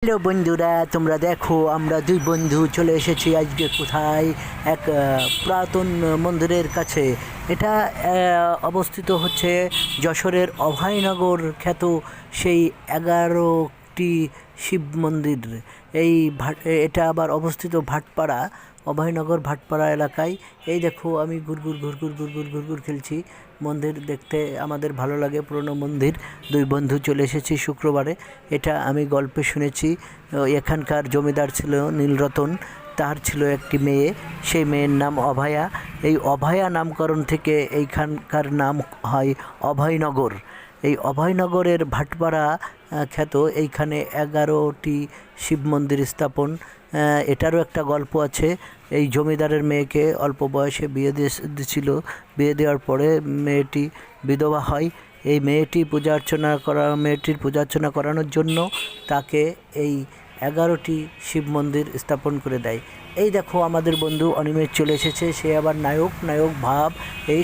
Hello বন্ধুরা, তোমরা দেখো আমরা দুই বন্ধু চলে এসেছি আজকে কোথায় এক পুরাতন মন্দিরের কাছে। এটা অবস্থিত হচ্ছে যশোরের অভয়নগর খ্যাত সেই 11টি শিব মন্দির। এই এটা আবার অবস্থিত ভাটপাড়া, অভয়নগর ভাটপাড়া এলাকায়। এই দেখো আমি ঘুরঘুর ঘুরঘুর ঘুরঘুর ঘুরঘুর খেলছি। মন্দির দেখতে আমাদের ভালো লাগে, পুরনো মন্দির। দুই বন্ধু চলে এসেছি শুক্রবারে। এটা আমি গল্পে শুনেছি। এখানকার জমিদার ছিল নীলরতন, তার ছিল একটি মেয়ে, সেই মেয়ের নাম অভয়া। এই অভয়া নামকরণ থেকে এইখানকার নাম হয় অভয়নগর। এই অভয়নগরের ভাটপাড়া খ্যাত এইখানে 11টি শিব মন্দির স্থাপন। এটারও একটা গল্প আছে। এই জমিদারের মেয়েকে অল্প বয়সে বিয়ে দিয়েছিল। বিয়ে দেওয়ার পরে মেয়েটি বিধবা হয়। এই মেয়েটির পূজা অর্চনা করানোর জন্য তাকে এই 11টি শিব মন্দির স্থাপন করে দেয়। এই দেখো আমাদের বন্ধু অনিমেষ চলে এসেছে, সে আবার নায়ক ভাব। এই